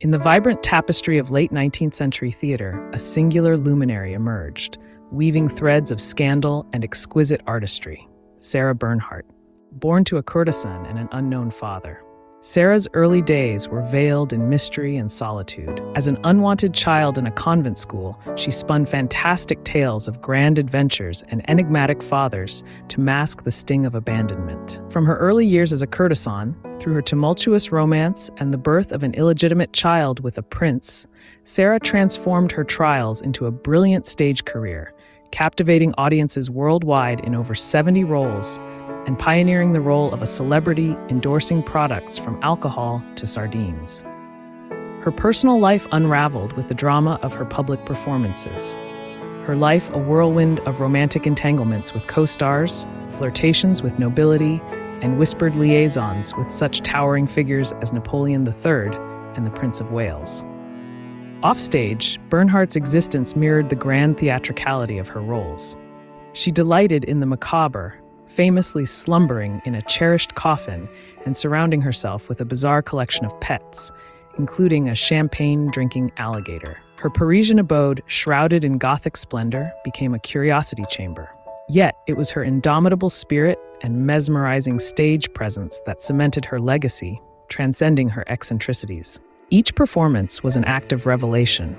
In the vibrant tapestry of late 19th century theater, a singular luminary emerged, weaving threads of scandal and exquisite artistry. Sarah Bernhardt, born to a courtesan and an unknown father. Sarah's early days were veiled in mystery and solitude. As an unwanted child in a convent school, she spun fantastic tales of grand adventures and enigmatic fathers to mask the sting of abandonment. From her early years as a courtesan, through her tumultuous romance and the birth of an illegitimate child with a prince, Sarah transformed her trials into a brilliant stage career, captivating audiences worldwide in over 70 roles and pioneering the role of a celebrity endorsing products from alcohol to sardines. Her personal life unraveled with the drama of her public performances. Her life a whirlwind of romantic entanglements with co-stars, flirtations with nobility, and whispered liaisons with such towering figures as Napoleon III and the Prince of Wales. Offstage, Bernhardt's existence mirrored the grand theatricality of her roles. She delighted in the macabre, famously slumbering in a cherished coffin and surrounding herself with a bizarre collection of pets, including a champagne-drinking alligator. Her Parisian abode, shrouded in Gothic splendor, became a curiosity chamber. Yet, it was her indomitable spirit and mesmerizing stage presence that cemented her legacy, transcending her eccentricities. Each performance was an act of revelation,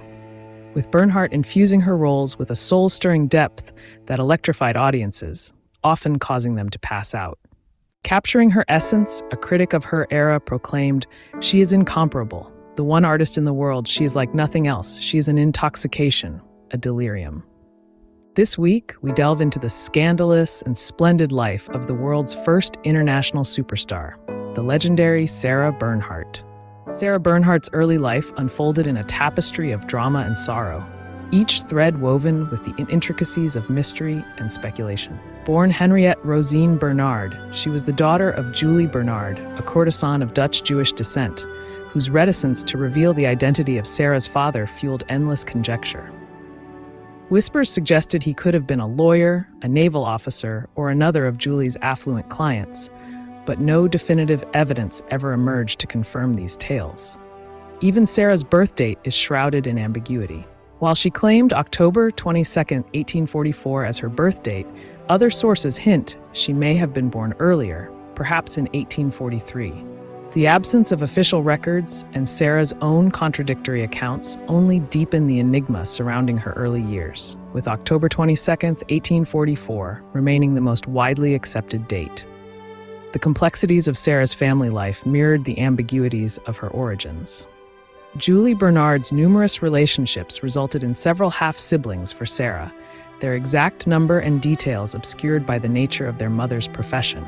with Bernhardt infusing her roles with a soul-stirring depth that electrified audiences, often causing them to pass out. Capturing her essence, a critic of her era proclaimed, "She is incomparable. The one artist in the world, she is like nothing else. She is an intoxication, a delirium." This week, we delve into the scandalous and splendid life of the world's first international superstar, the legendary Sarah Bernhardt. Sarah Bernhardt's early life unfolded in a tapestry of drama and sorrow, each thread woven with the intricacies of mystery and speculation. Born Henriette Rosine Bernard, she was the daughter of Julie Bernard, a courtesan of Dutch Jewish descent, whose reticence to reveal the identity of Sarah's father fueled endless conjecture. Whispers suggested he could have been a lawyer, a naval officer, or another of Julie's affluent clients, but no definitive evidence ever emerged to confirm these tales. Even Sarah's birth date is shrouded in ambiguity. While she claimed October 22, 1844 as her birth date, other sources hint she may have been born earlier, perhaps in 1843. The absence of official records and Sarah's own contradictory accounts only deepen the enigma surrounding her early years, with October 22, 1844 remaining the most widely accepted date. The complexities of Sarah's family life mirrored the ambiguities of her origins. Julie Bernard's numerous relationships resulted in several half-siblings for Sarah, their exact number and details obscured by the nature of their mother's profession.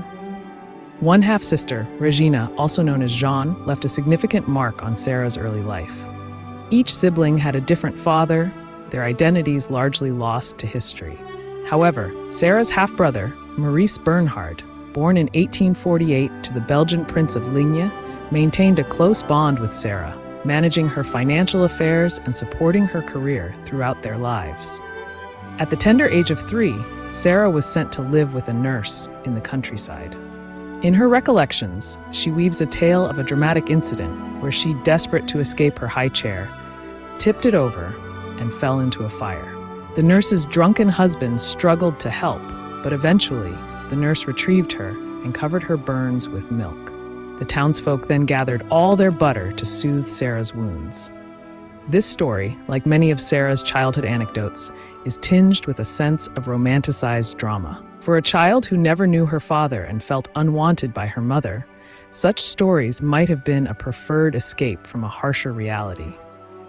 One half-sister, Regina, also known as Jeanne, left a significant mark on Sarah's early life. Each sibling had a different father, their identities largely lost to history. However, Sarah's half-brother, Maurice Bernhard, born in 1848 to the Belgian Prince of Ligne, maintained a close bond with Sarah, managing her financial affairs and supporting her career throughout their lives. At the tender age of 3, Sarah was sent to live with a nurse in the countryside. In her recollections, she weaves a tale of a dramatic incident where she, desperate to escape her high chair, tipped it over and fell into a fire. The nurse's drunken husband struggled to help, but eventually, the nurse retrieved her and covered her burns with milk. The townsfolk then gathered all their butter to soothe Sarah's wounds. This story, like many of Sarah's childhood anecdotes, is tinged with a sense of romanticized drama. For a child who never knew her father and felt unwanted by her mother, such stories might have been a preferred escape from a harsher reality.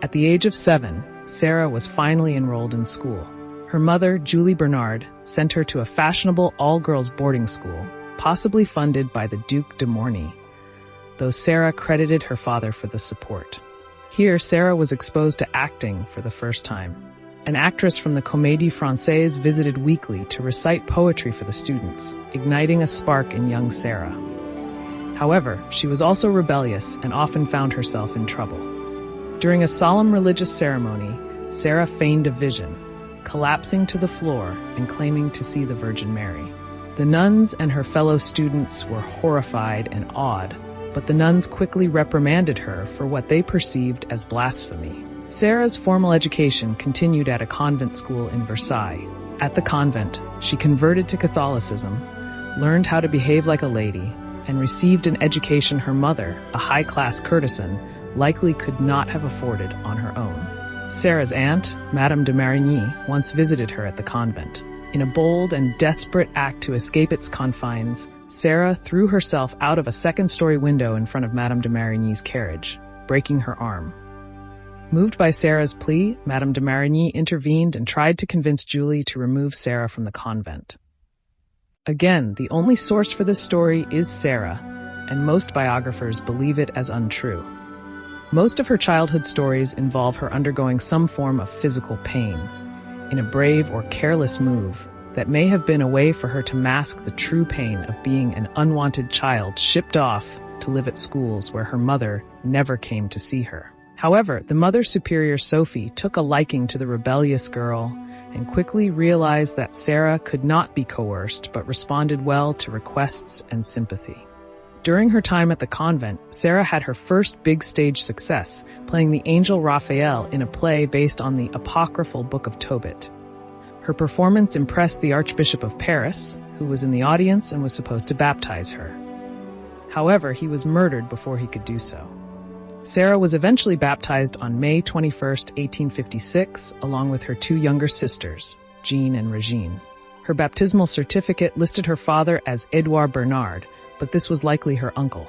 At the age of 7, Sarah was finally enrolled in school. Her mother, Julie Bernard, sent her to a fashionable all-girls boarding school, possibly funded by the Duc de Morny, though Sarah credited her father for the support. Here, Sarah was exposed to acting for the first time. An actress from the Comédie Française visited weekly to recite poetry for the students, igniting a spark in young Sarah. However, she was also rebellious and often found herself in trouble. During a solemn religious ceremony, Sarah feigned a vision, collapsing to the floor and claiming to see the Virgin Mary. The nuns and her fellow students were horrified and awed, but the nuns quickly reprimanded her for what they perceived as blasphemy. Sarah's formal education continued at a convent school in Versailles. At the convent, she converted to Catholicism, learned how to behave like a lady, and received an education her mother, a high-class courtesan, likely could not have afforded on her own. Sarah's aunt, Madame de Marigny, once visited her at the convent. In a bold and desperate act to escape its confines, Sarah threw herself out of a second-story window in front of Madame de Marigny's carriage, breaking her arm. Moved by Sarah's plea, Madame de Marigny intervened and tried to convince Julie to remove Sarah from the convent. Again, the only source for this story is Sarah, and most biographers believe it as untrue. Most of her childhood stories involve her undergoing some form of physical pain, in a brave or careless move that may have been a way for her to mask the true pain of being an unwanted child shipped off to live at schools where her mother never came to see her. However, the Mother Superior Sophie took a liking to the rebellious girl and quickly realized that Sarah could not be coerced but responded well to requests and sympathy. During her time at the convent, Sarah had her first big stage success, playing the angel Raphael in a play based on the apocryphal Book of Tobit. Her performance impressed the Archbishop of Paris, who was in the audience and was supposed to baptize her. However, he was murdered before he could do so. Sarah was eventually baptized on May 21, 1856, along with her two younger sisters, Jean and Regine. Her baptismal certificate listed her father as Edouard Bernard, but this was likely her uncle.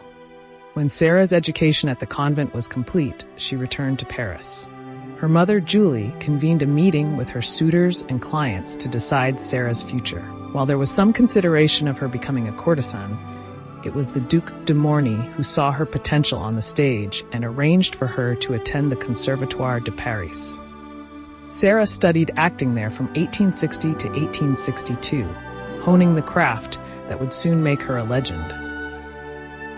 When Sarah's education at the convent was complete, she returned to Paris. Her mother, Julie, convened a meeting with her suitors and clients to decide Sarah's future. While there was some consideration of her becoming a courtesan, it was the Duc de Morny who saw her potential on the stage and arranged for her to attend the Conservatoire de Paris. Sarah studied acting there from 1860 to 1862, honing the craft that would soon make her a legend.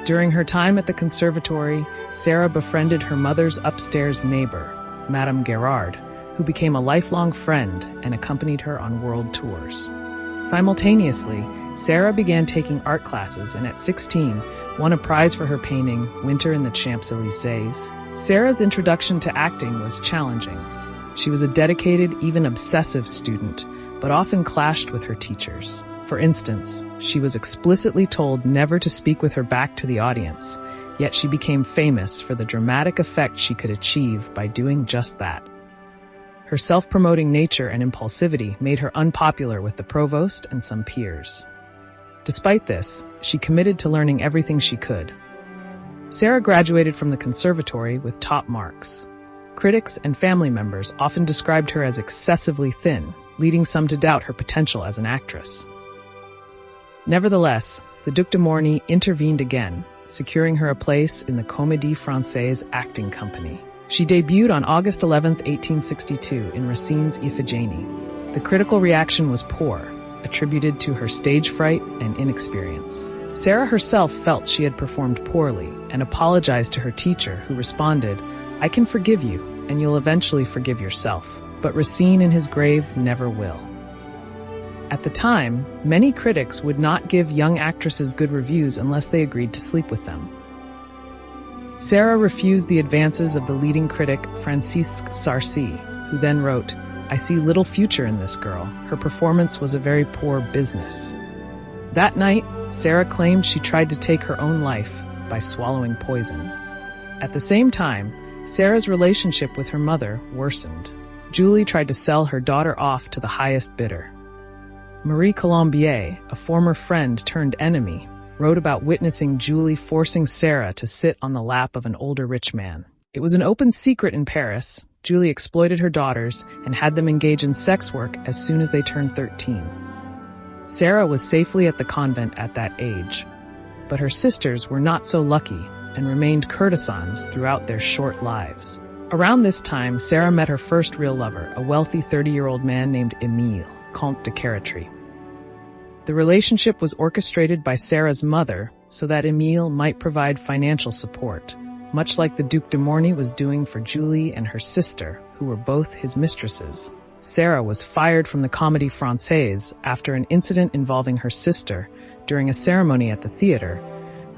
During her time at the conservatory, Sarah befriended her mother's upstairs neighbor, Madame Gerard, who became a lifelong friend and accompanied her on world tours. Simultaneously, Sarah began taking art classes and at 16 won a prize for her painting Winter in the Champs-Élysées. Sarah's introduction to acting was challenging. She was a dedicated, even obsessive student, but often clashed with her teachers. For instance, she was explicitly told never to speak with her back to the audience, yet she became famous for the dramatic effect she could achieve by doing just that. Her self-promoting nature and impulsivity made her unpopular with the provost and some peers. Despite this, she committed to learning everything she could. Sarah graduated from the conservatory with top marks. Critics and family members often described her as excessively thin, leading some to doubt her potential as an actress. Nevertheless, the Duc de Morny intervened again, securing her a place in the Comédie Française acting company. She debuted on August 11, 1862, in Racine's Iphigenie. The critical reaction was poor, attributed to her stage fright and inexperience. Sarah herself felt she had performed poorly and apologized to her teacher, who responded, "I can forgive you, and you'll eventually forgive yourself. But Racine in his grave never will." At the time, many critics would not give young actresses good reviews unless they agreed to sleep with them. Sarah refused the advances of the leading critic Francisque Sarcey, who then wrote, "I see little future in this girl. Her performance was a very poor business." That night, Sarah claimed she tried to take her own life by swallowing poison. At the same time, Sarah's relationship with her mother worsened. Julie tried to sell her daughter off to the highest bidder. Marie Colombier, a former friend turned enemy, wrote about witnessing Julie forcing Sarah to sit on the lap of an older rich man. It was an open secret in Paris. Julie exploited her daughters and had them engage in sex work as soon as they turned 13. Sarah was safely at the convent at that age, but her sisters were not so lucky and remained courtesans throughout their short lives. Around this time, Sarah met her first real lover, a wealthy 30-year-old man named Émile, Comte de Caratry. The relationship was orchestrated by Sarah's mother so that Émile might provide financial support, much like the Duc de Morny was doing for Julie and her sister, who were both his mistresses. Sarah was fired from the Comédie Française after an incident involving her sister during a ceremony at the theater.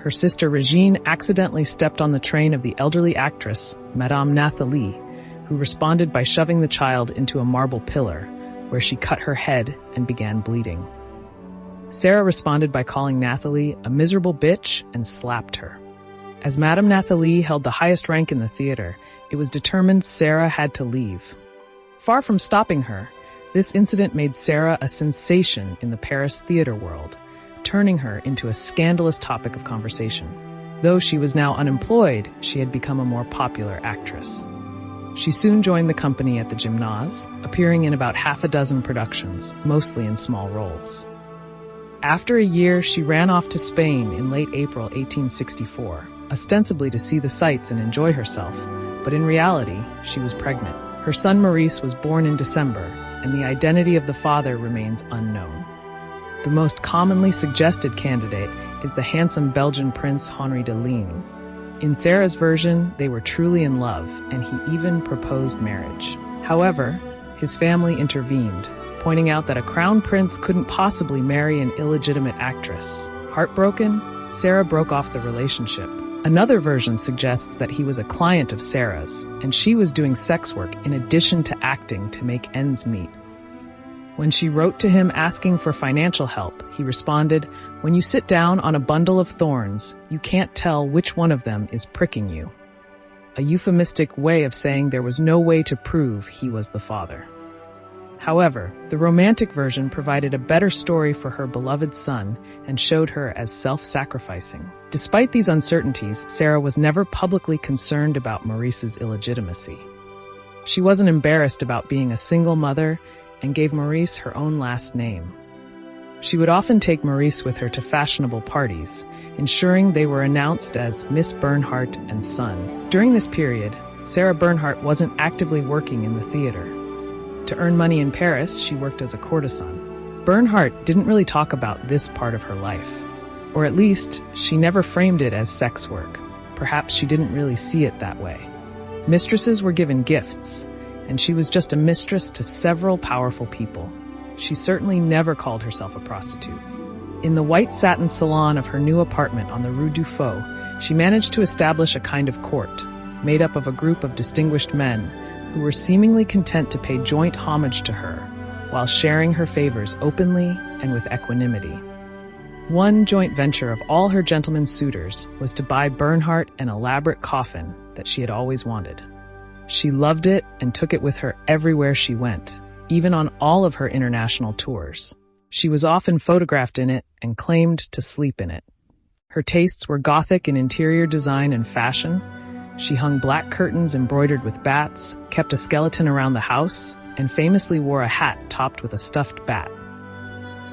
Her sister Regine accidentally stepped on the train of the elderly actress, Madame Nathalie, who responded by shoving the child into a marble pillar, where she cut her head and began bleeding. Sarah responded by calling Nathalie a miserable bitch and slapped her. As Madame Nathalie held the highest rank in the theater, it was determined Sarah had to leave. Far from stopping her, this incident made Sarah a sensation in the Paris theater world, turning her into a scandalous topic of conversation. Though she was now unemployed, she had become a more popular actress. She soon joined the company at the Gymnase, appearing in about half a dozen productions, mostly in small roles. After a year, she ran off to Spain in late April 1864, ostensibly to see the sights and enjoy herself, but in reality, she was pregnant. Her son Maurice was born in December, and the identity of the father remains unknown. The most commonly suggested candidate is the handsome Belgian prince Henri de Ligne. In Sarah's version, they were truly in love, and he even proposed marriage. However, his family intervened, pointing out that a crown prince couldn't possibly marry an illegitimate actress. Heartbroken, Sarah broke off the relationship. Another version suggests that he was a client of Sarah's, and she was doing sex work in addition to acting to make ends meet. When she wrote to him asking for financial help, he responded, "When you sit down on a bundle of thorns, you can't tell which one of them is pricking you." A euphemistic way of saying there was no way to prove he was the father. However, the romantic version provided a better story for her beloved son and showed her as self-sacrificing. Despite these uncertainties, Sarah was never publicly concerned about Maurice's illegitimacy. She wasn't embarrassed about being a single mother and gave Maurice her own last name. She would often take Maurice with her to fashionable parties, ensuring they were announced as Miss Bernhardt and Son. During this period, Sarah Bernhardt wasn't actively working in the theater. To earn money in Paris, she worked as a courtesan. Bernhardt didn't really talk about this part of her life, or at least she never framed it as sex work. Perhaps she didn't really see it that way. Mistresses were given gifts, and she was just a mistress to several powerful people. She certainly never called herself a prostitute. In the white satin salon of her new apartment on the Rue du Faux, she managed to establish a kind of court, made up of a group of distinguished men who were seemingly content to pay joint homage to her, while sharing her favors openly and with equanimity. One joint venture of all her gentlemen suitors was to buy Bernhardt an elaborate coffin that she had always wanted. She loved it and took it with her everywhere she went, even on all of her international tours. She was often photographed in it and claimed to sleep in it. Her tastes were Gothic in interior design and fashion. She hung black curtains embroidered with bats, kept a skeleton around the house, and famously wore a hat topped with a stuffed bat.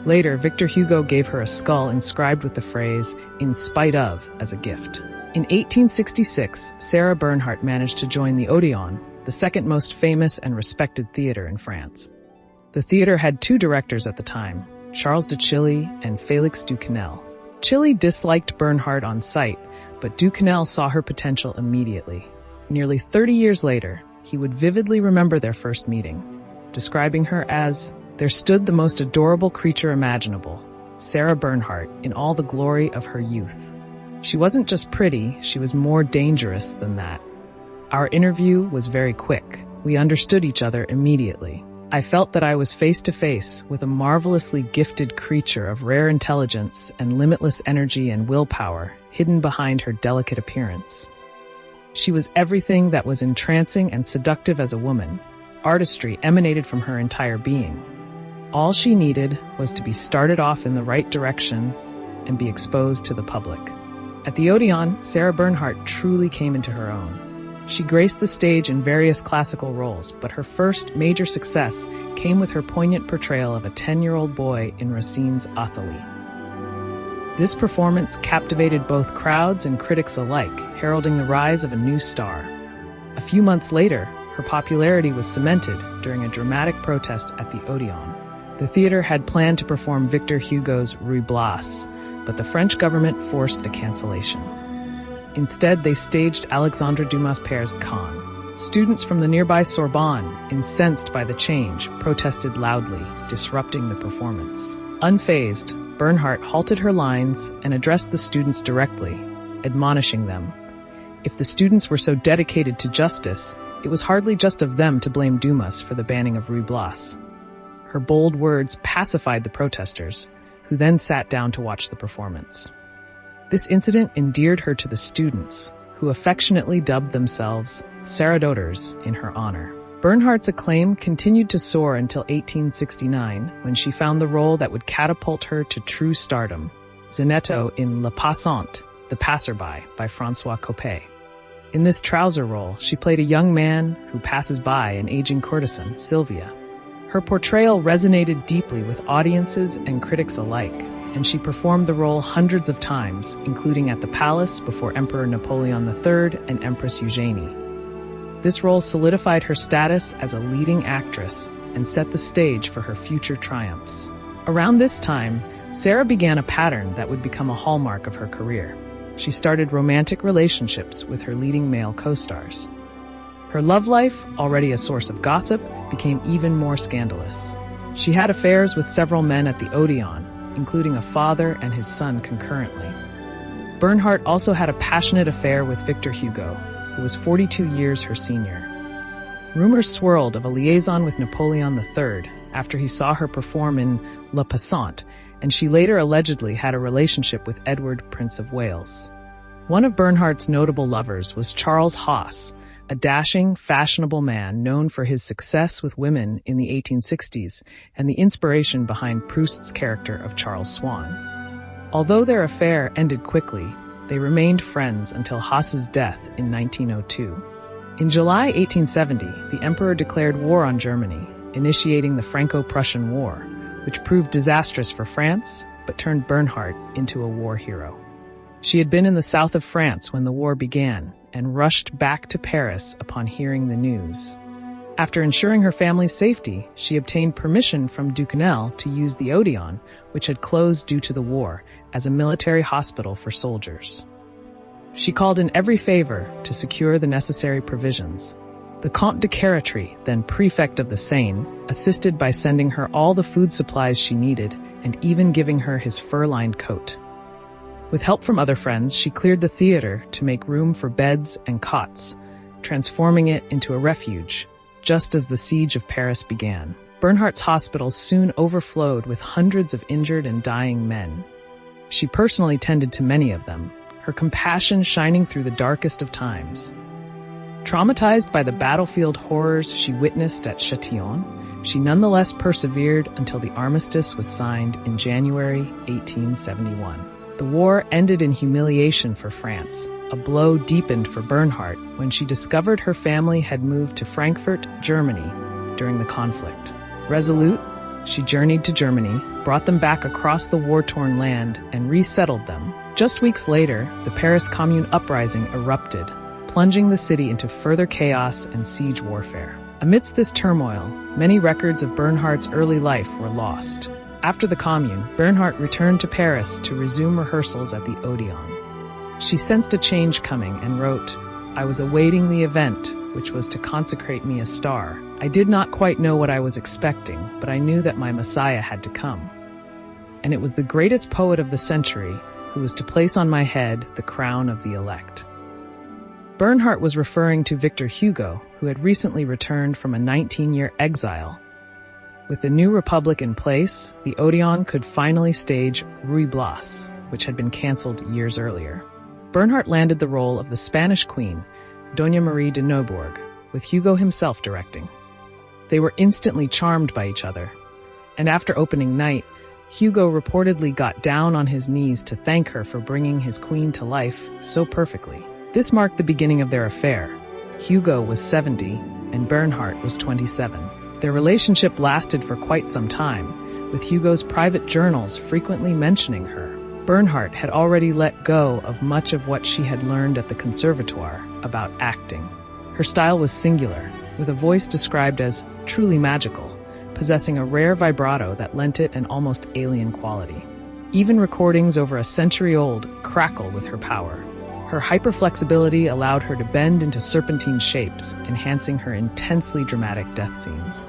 Later, Victor Hugo gave her a skull inscribed with the phrase, "In spite of," as a gift. In 1866, Sarah Bernhardt managed to join the Odeon, the second most famous and respected theater in France. The theater had two directors at the time, Charles de Chilly and Félix Duquesnel. Chilly disliked Bernhardt on sight, but Duquesnel saw her potential immediately. Nearly 30 years later, he would vividly remember their first meeting, describing her as, "There stood the most adorable creature imaginable, Sarah Bernhardt, in all the glory of her youth." She wasn't just pretty, she was more dangerous than that. Our interview was very quick. We understood each other immediately. I felt that I was face to face with a marvelously gifted creature of rare intelligence and limitless energy and willpower hidden behind her delicate appearance. She was everything that was entrancing and seductive as a woman. Artistry emanated from her entire being. All she needed was to be started off in the right direction and be exposed to the public. At the Odeon, Sarah Bernhardt truly came into her own. She graced the stage in various classical roles, but her first major success came with her poignant portrayal of a 10-year-old boy in Racine's Athalie. This performance captivated both crowds and critics alike, heralding the rise of a new star. A few months later, her popularity was cemented during a dramatic protest at the Odeon. The theater had planned to perform Victor Hugo's Ruy Blas, but the French government forced a cancellation. Instead, they staged Alexandre Dumas Pére's Con. Students from the nearby Sorbonne, incensed by the change, protested loudly, disrupting the performance. Unfazed, Bernhardt halted her lines and addressed the students directly, admonishing them. If the students were so dedicated to justice, it was hardly just of them to blame Dumas for the banning of Ruy Blas. Her bold words pacified the protesters, who then sat down to watch the performance. This incident endeared her to the students, who affectionately dubbed themselves Sarah in her honor. Bernhardt's acclaim continued to soar until 1869, when she found the role that would catapult her to true stardom, Zinetto in Le Passant, The Passerby, by François Coppée. In this trouser role, she played a young man who passes by an aging courtesan, Sylvia. Her portrayal resonated deeply with audiences and critics alike, and she performed the role hundreds of times, including at the palace before Emperor Napoleon III and Empress Eugénie. This role solidified her status as a leading actress and set the stage for her future triumphs. Around this time, Sarah began a pattern that would become a hallmark of her career. She started romantic relationships with her leading male co-stars. Her love life, already a source of gossip, became even more scandalous. She had affairs with several men at the Odeon, including a father and his son concurrently. Bernhardt also had a passionate affair with Victor Hugo, who was 42 years her senior. Rumors swirled of a liaison with Napoleon III after he saw her perform in Le Passant, and she later allegedly had a relationship with Edward, Prince of Wales. One of Bernhardt's notable lovers was Charles Hauss, a dashing, fashionable man known for his success with women in the 1860s and the inspiration behind Proust's character of Charles Swann. Although their affair ended quickly, they remained friends until Hauss's death in 1902. In July 1870, the emperor declared war on Germany, initiating the Franco-Prussian War, which proved disastrous for France, but turned Bernhardt into a war hero. She had been in the south of France when the war began, and rushed back to Paris upon hearing the news. After ensuring her family's safety, she obtained permission from Duquesnel to use the Odeon, which had closed due to the war, as a military hospital for soldiers. She called in every favor to secure the necessary provisions. The Comte de Caratry, then prefect of the Seine, assisted by sending her all the food supplies she needed and even giving her his fur-lined coat. With help from other friends, she cleared the theater to make room for beds and cots, transforming it into a refuge, just as the siege of Paris began. Bernhardt's hospitals soon overflowed with hundreds of injured and dying men. She personally tended to many of them, her compassion shining through the darkest of times. Traumatized by the battlefield horrors she witnessed at Châtillon, she nonetheless persevered until the armistice was signed in January 1871. The war ended in humiliation for France. A blow deepened for Bernhardt when she discovered her family had moved to Frankfurt, Germany, during the conflict. Resolute, she journeyed to Germany, brought them back across the war-torn land, and resettled them. Just weeks later, the Paris Commune uprising erupted, plunging the city into further chaos and siege warfare. Amidst this turmoil, many records of Bernhardt's early life were lost. After the Commune, Bernhardt returned to Paris to resume rehearsals at the Odeon. She sensed a change coming and wrote, "I was awaiting the event, which was to consecrate me a star. I did not quite know what I was expecting, but I knew that my Messiah had to come. And it was the greatest poet of the century who was to place on my head the crown of the elect." Bernhardt was referring to Victor Hugo, who had recently returned from a 19-year exile. With the new republic in place, the Odeon could finally stage Ruy Blas, which had been cancelled years earlier. Bernhardt landed the role of the Spanish queen, Doña Marie de Neubourg, with Hugo himself directing. They were instantly charmed by each other, and after opening night, Hugo reportedly got down on his knees to thank her for bringing his queen to life so perfectly. This marked the beginning of their affair. Hugo was 70, and Bernhardt was 27. Their relationship lasted for quite some time, with Hugo's private journals frequently mentioning her. Bernhardt had already let go of much of what she had learned at the Conservatoire about acting. Her style was singular, with a voice described as truly magical, possessing a rare vibrato that lent it an almost alien quality. Even recordings over a century old crackle with her power. Her hyperflexibility allowed her to bend into serpentine shapes, enhancing her intensely dramatic death scenes.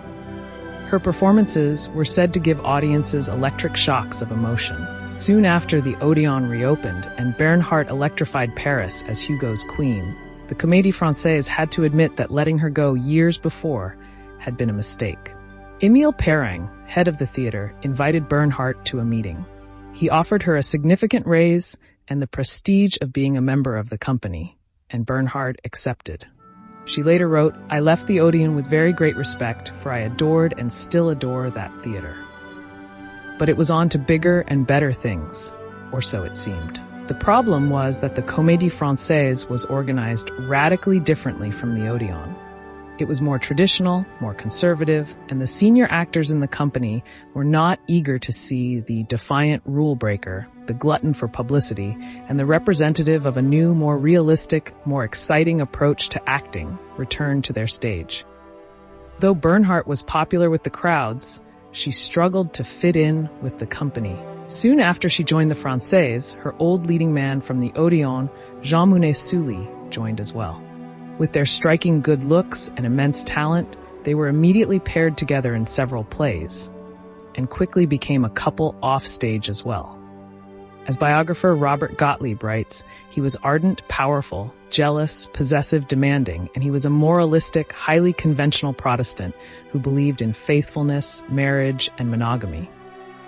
Her performances were said to give audiences electric shocks of emotion. Soon after the Odeon reopened and Bernhardt electrified Paris as Hugo's queen, the Comédie Française had to admit that letting her go years before had been a mistake. Émile Perrin, head of the theater, invited Bernhardt to a meeting. He offered her a significant raise and the prestige of being a member of the company, and Bernhardt accepted. She later wrote, "I left the Odeon with very great respect, for I adored and still adore that theater." But it was on to bigger and better things, or so it seemed. The problem was that the Comédie Française was organized radically differently from the Odeon. It was more traditional, more conservative, and the senior actors in the company were not eager to see the defiant rule breaker, the glutton for publicity, and the representative of a new, more realistic, more exciting approach to acting return to their stage. Though Bernhardt was popular with the crowds, she struggled to fit in with the company. Soon after she joined the Française, her old leading man from the Odeon, Jean Mounet-Sully, joined as well. With their striking good looks and immense talent, they were immediately paired together in several plays, and quickly became a couple off-stage as well. As biographer Robert Gottlieb writes, he was ardent, powerful, jealous, possessive, demanding, and he was a moralistic, highly conventional Protestant who believed in faithfulness, marriage, and monogamy.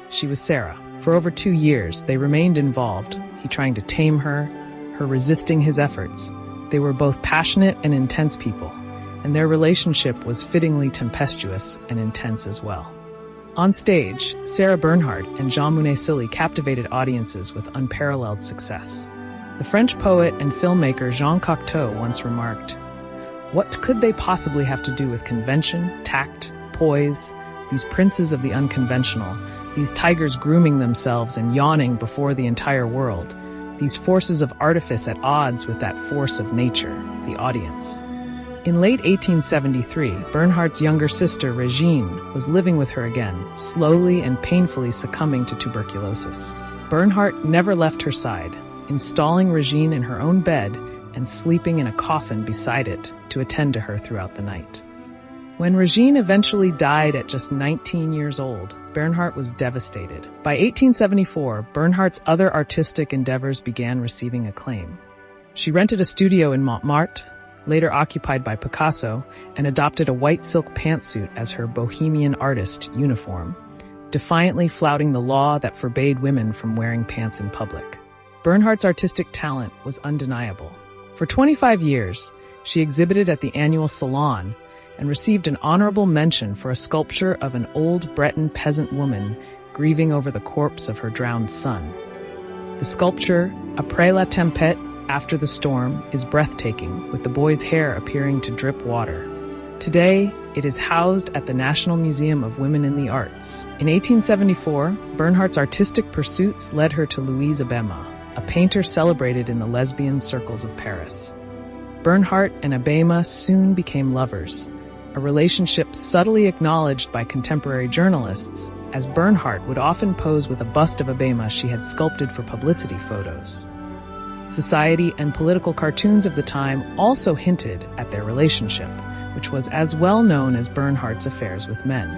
She was Sarah. For over 2 years, they remained involved, he trying to tame her resisting his efforts. They were both passionate and intense people, and their relationship was fittingly tempestuous and intense as well. On stage, Sarah Bernhardt and Jean Mounet-Sully captivated audiences with unparalleled success. The French poet and filmmaker Jean Cocteau once remarked, "What could they possibly have to do with convention, tact, poise, these princes of the unconventional, these tigers grooming themselves and yawning before the entire world, these forces of artifice at odds with that force of nature, the audience?" In late 1873, Bernhardt's younger sister, Regine, was living with her again, slowly and painfully succumbing to tuberculosis. Bernhardt never left her side, installing Regine in her own bed and sleeping in a coffin beside it to attend to her throughout the night. When Regine eventually died at just 19 years old, Bernhardt was devastated. By 1874, Bernhardt's other artistic endeavors began receiving acclaim. She rented a studio in Montmartre, later occupied by Picasso, and adopted a white silk pantsuit as her bohemian artist uniform, defiantly flouting the law that forbade women from wearing pants in public. Bernhardt's artistic talent was undeniable. For 25 years, she exhibited at the annual Salon and received an honorable mention for a sculpture of an old Breton peasant woman grieving over the corpse of her drowned son. The sculpture, Après la tempête, After the Storm, is breathtaking, with the boy's hair appearing to drip water. Today, it is housed at the National Museum of Women in the Arts. In 1874, Bernhardt's artistic pursuits led her to Louise Abema, a painter celebrated in the lesbian circles of Paris. Bernhardt and Abema soon became lovers, a relationship subtly acknowledged by contemporary journalists, as Bernhardt would often pose with a bust of Abema she had sculpted for publicity photos. Society and political cartoons of the time also hinted at their relationship, which was as well known as Bernhardt's affairs with men.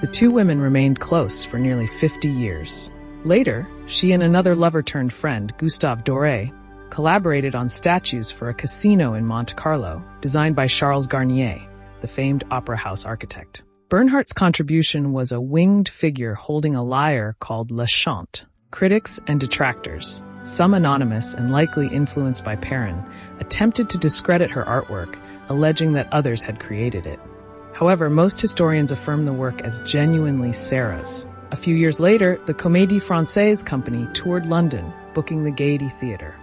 The two women remained close for nearly 50 years. Later, she and another lover-turned-friend, Gustave Doré, collaborated on statues for a casino in Monte Carlo, designed by Charles Garnier, the famed opera house architect. Bernhardt's contribution was a winged figure holding a lyre called La Chante. Critics and detractors, some anonymous and likely influenced by Perrin, attempted to discredit her artwork, alleging that others had created it. However, most historians affirm the work as genuinely Sarah's. A few years later, the Comédie Française company toured London, booking the Gaiety Theatre.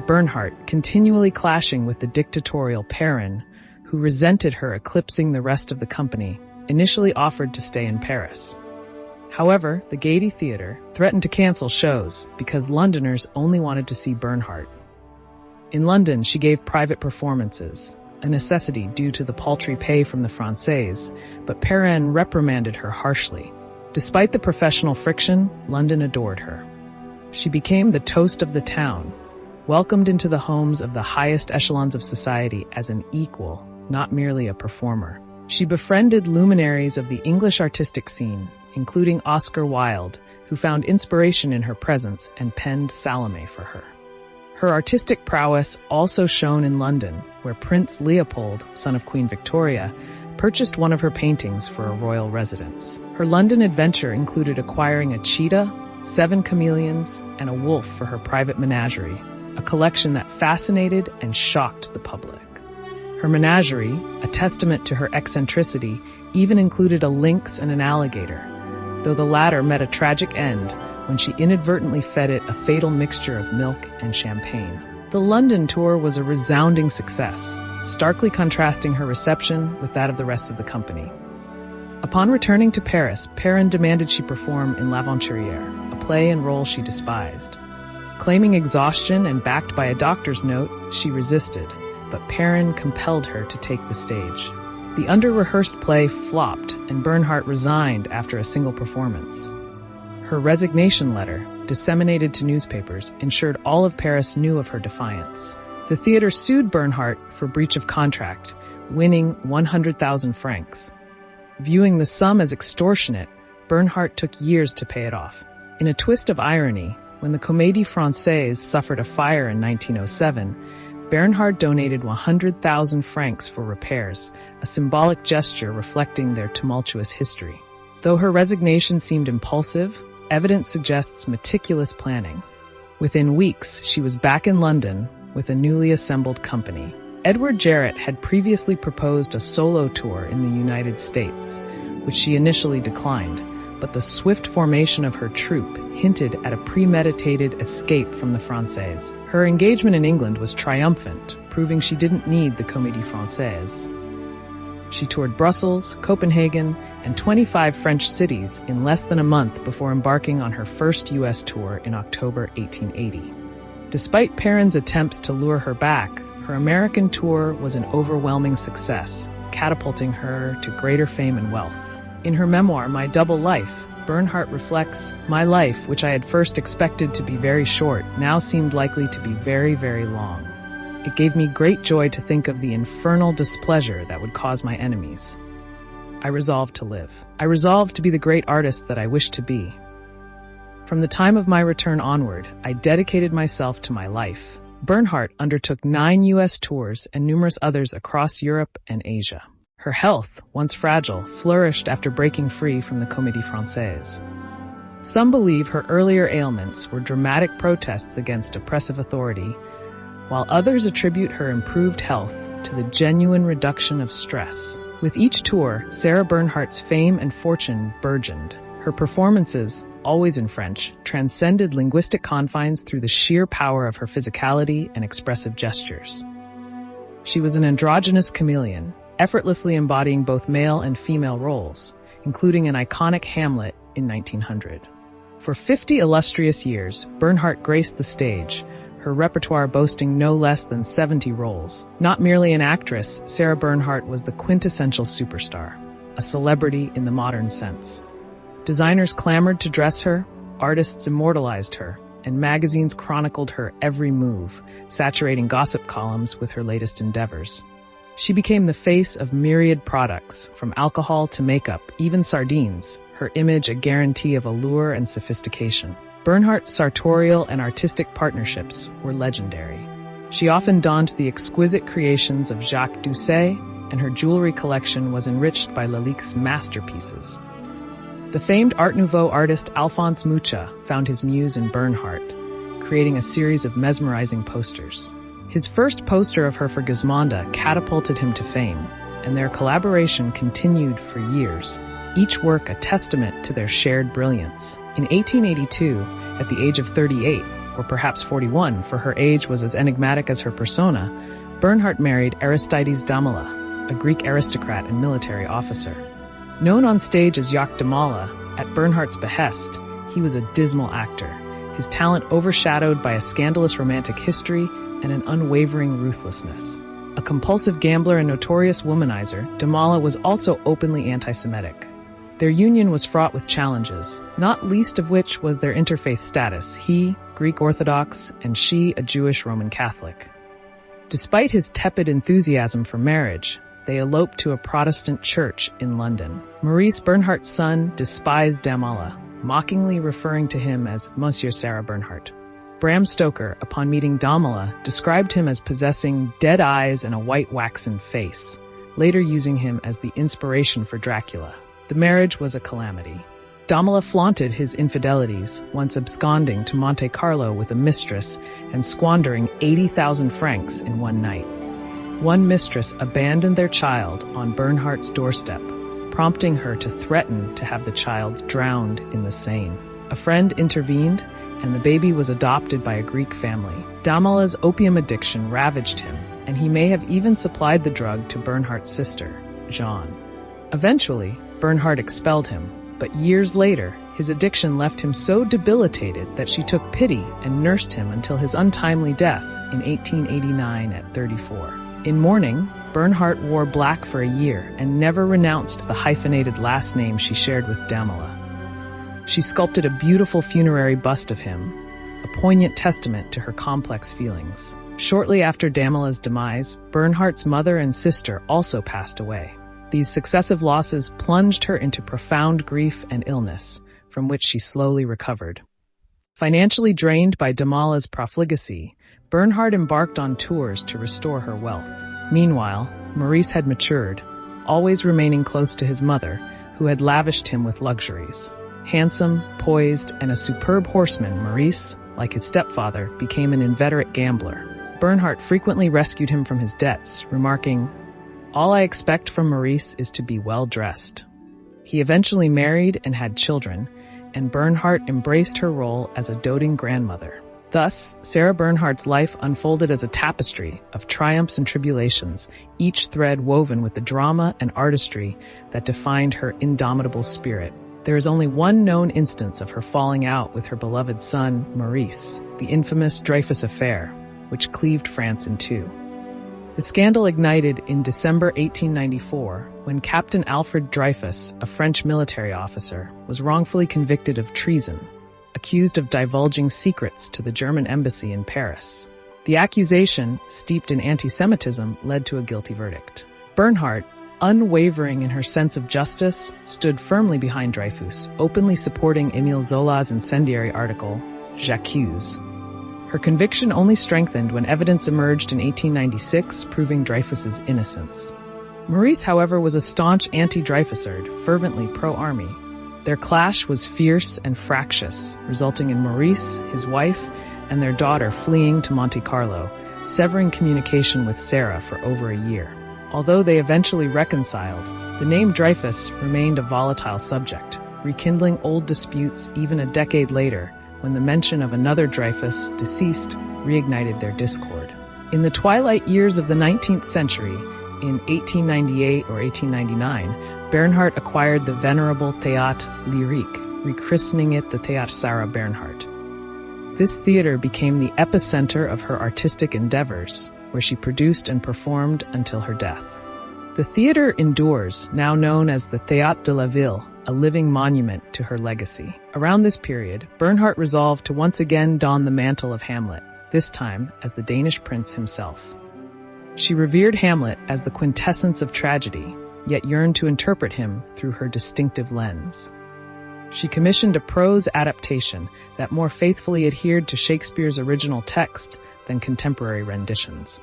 Bernhardt, continually clashing with the dictatorial Perrin, who resented her eclipsing the rest of the company, initially offered to stay in Paris. However, the Gaiety Theatre threatened to cancel shows because Londoners only wanted to see Bernhardt. In London, she gave private performances, a necessity due to the paltry pay from the Française, but Perrin reprimanded her harshly. Despite the professional friction, London adored her. She became the toast of the town, welcomed into the homes of the highest echelons of society as an equal, not merely a performer. She befriended luminaries of the English artistic scene, including Oscar Wilde, who found inspiration in her presence and penned Salome for her. Her artistic prowess also shone in London, where Prince Leopold, son of Queen Victoria, purchased one of her paintings for a royal residence. Her London adventure included acquiring a cheetah, 7 chameleons, and a wolf for her private menagerie, a collection that fascinated and shocked the public. Her menagerie, a testament to her eccentricity, even included a lynx and an alligator, though the latter met a tragic end when she inadvertently fed it a fatal mixture of milk and champagne. The London tour was a resounding success, starkly contrasting her reception with that of the rest of the company. Upon returning to Paris, Perrin demanded she perform in L'Aventurière, a play and role she despised. Claiming exhaustion and backed by a doctor's note, she resisted, but Perrin compelled her to take the stage. The under-rehearsed play flopped, and Bernhardt resigned after a single performance. Her resignation letter, disseminated to newspapers, ensured all of Paris knew of her defiance. The theater sued Bernhardt for breach of contract, winning 100,000 francs. Viewing the sum as extortionate, Bernhardt took years to pay it off. In a twist of irony, when the Comédie Française suffered a fire in 1907, Bernhardt donated 100,000 francs for repairs, a symbolic gesture reflecting their tumultuous history. Though her resignation seemed impulsive, evidence suggests meticulous planning. Within weeks, she was back in London with a newly assembled company. Edward Jarrett had previously proposed a solo tour in the United States, which she initially declined, but the swift formation of her troupe hinted at a premeditated escape from the Française. Her engagement in England was triumphant, proving she didn't need the Comédie Française. She toured Brussels, Copenhagen, and 25 French cities in less than a month before embarking on her first U.S. tour in October 1880. Despite Perrin's attempts to lure her back, her American tour was an overwhelming success, catapulting her to greater fame and wealth. In her memoir, My Double Life, Bernhardt reflects, "My life, which I had first expected to be very short, now seemed likely to be very, very long. It gave me great joy to think of the infernal displeasure that would cause my enemies. I resolved to live. I resolved to be the great artist that I wished to be. From the time of my return onward, I dedicated myself to my life." Bernhardt undertook 9 U.S. tours and numerous others across Europe and Asia. Her health, once fragile, flourished after breaking free from the Comédie Française. Some believe her earlier ailments were dramatic protests against oppressive authority, while others attribute her improved health to the genuine reduction of stress. With each tour, Sarah Bernhardt's fame and fortune burgeoned. Her performances, always in French, transcended linguistic confines through the sheer power of her physicality and expressive gestures. She was an androgynous chameleon, effortlessly embodying both male and female roles, including an iconic Hamlet in 1900. For 50 illustrious years, Bernhardt graced the stage, her repertoire boasting no less than 70 roles. Not merely an actress, Sarah Bernhardt was the quintessential superstar, a celebrity in the modern sense. Designers clamored to dress her, artists immortalized her, and magazines chronicled her every move, saturating gossip columns with her latest endeavors. She became the face of myriad products, from alcohol to makeup, even sardines, her image a guarantee of allure and sophistication. Bernhardt's sartorial and artistic partnerships were legendary. She often donned the exquisite creations of Jacques Doucet, and her jewelry collection was enriched by Lalique's masterpieces. The famed Art Nouveau artist Alphonse Mucha found his muse in Bernhardt, creating a series of mesmerizing posters. His first poster of her for Gismonda catapulted him to fame, and their collaboration continued for years, each work a testament to their shared brilliance. In 1882, at the age of 38, or perhaps 41, for her age was as enigmatic as her persona, Bernhardt married Aristides Damala, a Greek aristocrat and military officer. Known on stage as Jacques Damala, at Bernhardt's behest, he was a dismal actor, his talent overshadowed by a scandalous romantic history and an unwavering ruthlessness. A compulsive gambler and notorious womanizer, Damala was also openly anti-Semitic. Their union was fraught with challenges, not least of which was their interfaith status, he, Greek Orthodox, and she, a Jewish Roman Catholic. Despite his tepid enthusiasm for marriage, they eloped to a Protestant church in London. Maurice Bernhardt's son despised Damala, mockingly referring to him as Monsieur Sarah Bernhardt. Bram Stoker, upon meeting Damala, described him as possessing dead eyes and a white waxen face, later using him as the inspiration for Dracula. The marriage was a calamity. Damala flaunted his infidelities, once absconding to Monte Carlo with a mistress and squandering 80,000 francs in one night. One mistress abandoned their child on Bernhardt's doorstep, prompting her to threaten to have the child drowned in the Seine. A friend intervened, and the baby was adopted by a Greek family. Damala's opium addiction ravaged him, and he may have even supplied the drug to Bernhardt's sister, Jeanne. Eventually, Bernhardt expelled him, but years later, his addiction left him so debilitated that she took pity and nursed him until his untimely death in 1889 at 34. In mourning, Bernhardt wore black for a year and never renounced the hyphenated last name she shared with Damala. She sculpted a beautiful funerary bust of him, a poignant testament to her complex feelings. Shortly after Damala's demise, Bernhardt's mother and sister also passed away. These successive losses plunged her into profound grief and illness, from which she slowly recovered. Financially drained by Damala's profligacy, Bernhardt embarked on tours to restore her wealth. Meanwhile, Maurice had matured, always remaining close to his mother, who had lavished him with luxuries. Handsome, poised, and a superb horseman, Maurice, like his stepfather, became an inveterate gambler. Bernhardt frequently rescued him from his debts, remarking, "All I expect from Maurice is to be well dressed." He eventually married and had children, and Bernhardt embraced her role as a doting grandmother. Thus, Sarah Bernhardt's life unfolded as a tapestry of triumphs and tribulations, each thread woven with the drama and artistry that defined her indomitable spirit. There is only one known instance of her falling out with her beloved son, Maurice, the infamous Dreyfus affair, which cleaved France in two. The scandal ignited in December 1894 when Captain Alfred Dreyfus, a French military officer, was wrongfully convicted of treason, accused of divulging secrets to the German embassy in Paris. The accusation, steeped in anti-Semitism, led to a guilty verdict. Bernhardt, unwavering in her sense of justice, stood firmly behind Dreyfus, openly supporting Émile Zola's incendiary article, J'accuse. Her conviction only strengthened when evidence emerged in 1896 proving Dreyfus's innocence. Maurice, however, was a staunch anti-Dreyfusard, fervently pro-army. Their clash was fierce and fractious, resulting in Maurice, his wife, and their daughter fleeing to Monte Carlo, severing communication with Sarah for over a year. Although they eventually reconciled, the name Dreyfus remained a volatile subject, rekindling old disputes even a decade later, when the mention of another Dreyfus, deceased, reignited their discord. In the twilight years of the 19th century, in 1898 or 1899, Bernhardt acquired the venerable Théâtre Lyrique, rechristening it the Théâtre Sarah Bernhardt. This theater became the epicenter of her artistic endeavors, where she produced and performed until her death. The theater endures, now known as the Théâtre de la Ville, a living monument to her legacy. Around this period, Bernhardt resolved to once again don the mantle of Hamlet, this time as the Danish prince himself. She revered Hamlet as the quintessence of tragedy, yet yearned to interpret him through her distinctive lens. She commissioned a prose adaptation that more faithfully adhered to Shakespeare's original text than contemporary renditions.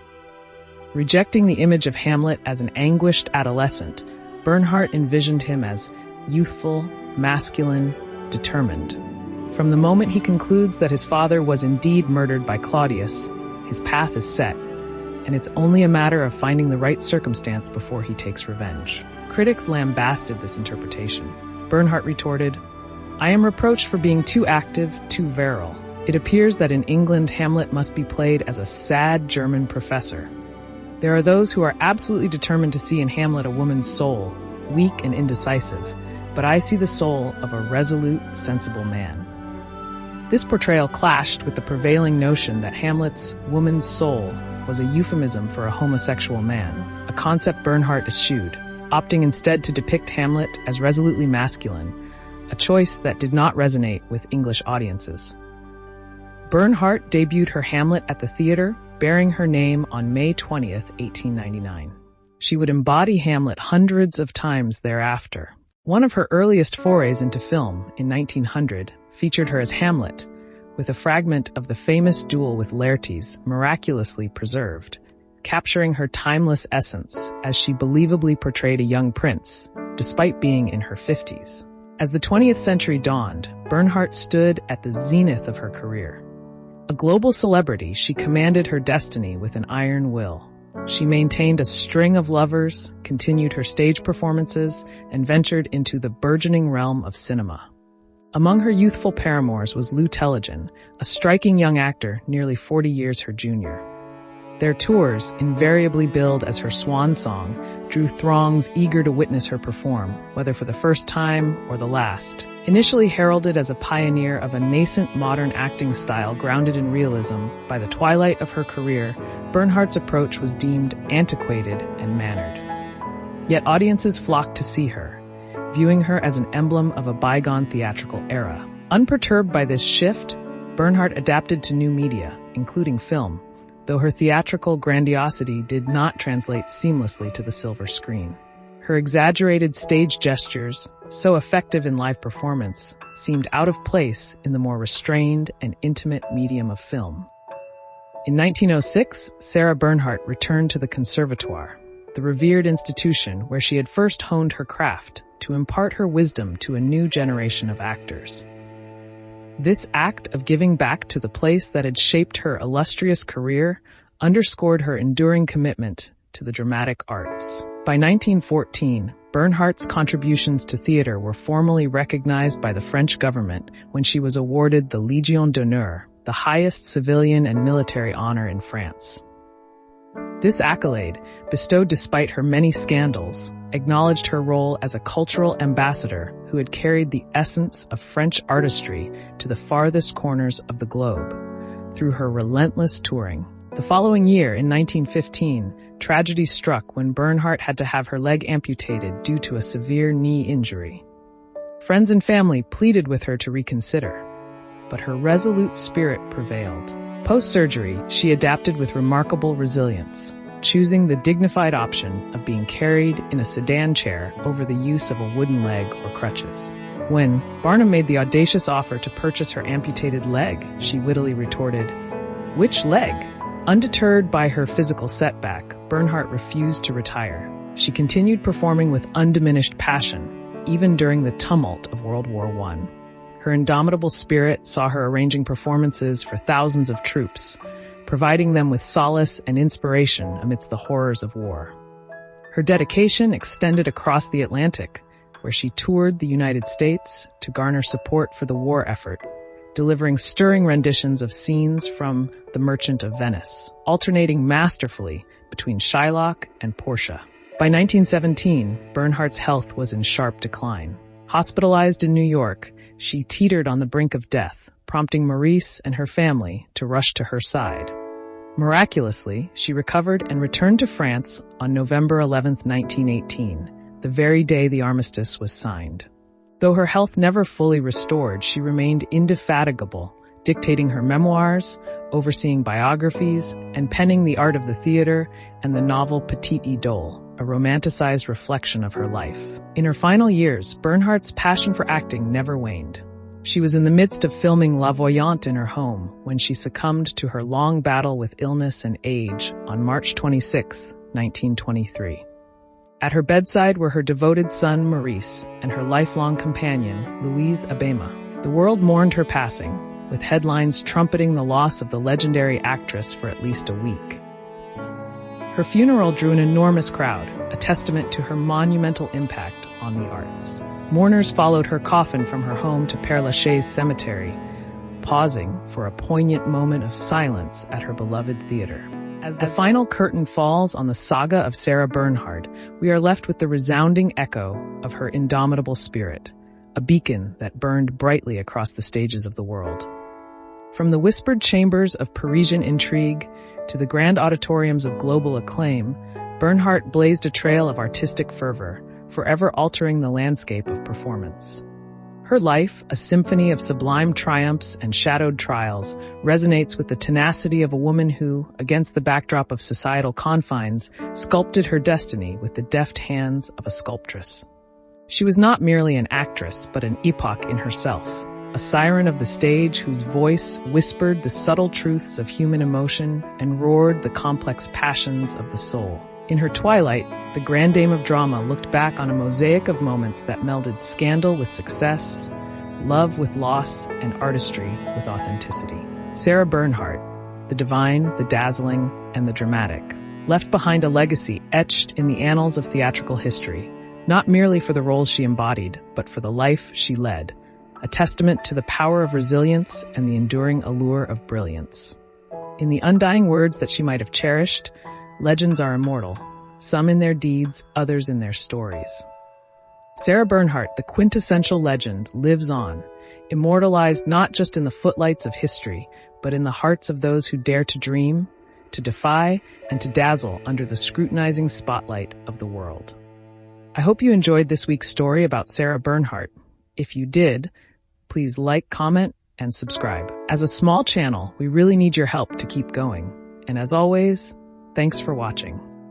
Rejecting the image of Hamlet as an anguished adolescent, Bernhardt envisioned him as youthful, masculine, determined. From the moment he concludes that his father was indeed murdered by Claudius, his path is set, and it's only a matter of finding the right circumstance before he takes revenge. Critics lambasted this interpretation. Bernhardt retorted, "I am reproached for being too active, too virile. It appears that in England, Hamlet must be played as a sad German professor. There are those who are absolutely determined to see in Hamlet a woman's soul, weak and indecisive, but I see the soul of a resolute, sensible man." This portrayal clashed with the prevailing notion that Hamlet's woman's soul was a euphemism for a homosexual man, a concept Bernhardt eschewed, opting instead to depict Hamlet as resolutely masculine, a choice that did not resonate with English audiences. Bernhardt debuted her Hamlet at the theater, bearing her name on May 20th, 1899. She would embody Hamlet hundreds of times thereafter. One of her earliest forays into film, in 1900, featured her as Hamlet, with a fragment of the famous duel with Laertes miraculously preserved, capturing her timeless essence as she believably portrayed a young prince, despite being in her 50s. As the 20th century dawned, Bernhardt stood at the zenith of her career. A global celebrity, she commanded her destiny with an iron will. She maintained a string of lovers, continued her stage performances, and ventured into the burgeoning realm of cinema. Among her youthful paramours was Lou Tellegen, a striking young actor nearly 40 years her junior. Their tours, invariably billed as her swan song, drew throngs eager to witness her perform, whether for the first time or the last. Initially heralded as a pioneer of a nascent modern acting style grounded in realism, by the twilight of her career, Bernhardt's approach was deemed antiquated and mannered. Yet audiences flocked to see her, viewing her as an emblem of a bygone theatrical era. Unperturbed by this shift, Bernhardt adapted to new media, including film, though her theatrical grandiosity did not translate seamlessly to the silver screen. Her exaggerated stage gestures, so effective in live performance, seemed out of place in the more restrained and intimate medium of film. In 1906, Sarah Bernhardt returned to the Conservatoire, the revered institution where she had first honed her craft, to impart her wisdom to a new generation of actors. This act of giving back to the place that had shaped her illustrious career underscored her enduring commitment to the dramatic arts. By 1914, Bernhardt's contributions to theater were formally recognized by the French government when she was awarded the Légion d'honneur, the highest civilian and military honor in France. This accolade, bestowed despite her many scandals, acknowledged her role as a cultural ambassador who had carried the essence of French artistry to the farthest corners of the globe through her relentless touring. The following year, in 1915, tragedy struck when Bernhardt had to have her leg amputated due to a severe knee injury. Friends and family pleaded with her to reconsider, but her resolute spirit prevailed. Post-surgery, she adapted with remarkable resilience, choosing the dignified option of being carried in a sedan chair over the use of a wooden leg or crutches. When Barnum made the audacious offer to purchase her amputated leg, she wittily retorted, "Which leg?" Undeterred by her physical setback, Bernhardt refused to retire. She continued performing with undiminished passion, even during the tumult of World War I. Her indomitable spirit saw her arranging performances for thousands of troops, providing them with solace and inspiration amidst the horrors of war. Her dedication extended across the Atlantic, where she toured the United States to garner support for the war effort, delivering stirring renditions of scenes from The Merchant of Venice, alternating masterfully between Shylock and Portia. By 1917, Bernhardt's health was in sharp decline. Hospitalized in New York, she teetered on the brink of death, prompting Maurice and her family to rush to her side. Miraculously, she recovered and returned to France on November 11, 1918, the very day the armistice was signed. Though her health never fully restored, she remained indefatigable, dictating her memoirs, overseeing biographies, and penning The Art of the Theater and the novel Petite Idole, a romanticized reflection of her life. In her final years, Bernhardt's passion for acting never waned. She was in the midst of filming La Voyante in her home when she succumbed to her long battle with illness and age on March 26, 1923. At her bedside were her devoted son Maurice and her lifelong companion Louise Abema. The world mourned her passing, with headlines trumpeting the loss of the legendary actress for at least a week. Her funeral drew an enormous crowd, a testament to her monumental impact on the arts. Mourners followed her coffin from her home to Père Lachaise Cemetery, pausing for a poignant moment of silence at her beloved theater. As the final curtain falls on the saga of Sarah Bernhardt, we are left with the resounding echo of her indomitable spirit, a beacon that burned brightly across the stages of the world. From the whispered chambers of Parisian intrigue to the grand auditoriums of global acclaim, Bernhardt blazed a trail of artistic fervor, forever altering the landscape of performance. Her life, a symphony of sublime triumphs and shadowed trials, resonates with the tenacity of a woman who, against the backdrop of societal confines, sculpted her destiny with the deft hands of a sculptress. She was not merely an actress, but an epoch in herself, a siren of the stage whose voice whispered the subtle truths of human emotion and roared the complex passions of the soul. In her Twilight, the Grand Dame of Drama looked back on a mosaic of moments that melded scandal with success, love with loss, and artistry with authenticity. Sarah Bernhardt, the divine, the dazzling, and the dramatic, left behind a legacy etched in the annals of theatrical history, not merely for the roles she embodied, but for the life she led, a testament to the power of resilience and the enduring allure of brilliance. In the undying words that she might have cherished, legends are immortal, some in their deeds, others in their stories. Sarah Bernhardt, the quintessential legend, lives on, immortalized not just in the footlights of history, but in the hearts of those who dare to dream, to defy, and to dazzle under the scrutinizing spotlight of the world. I hope you enjoyed this week's story about Sarah Bernhardt. If you did, please like, comment, and subscribe. As a small channel, we really need your help to keep going. And as always, thanks for watching.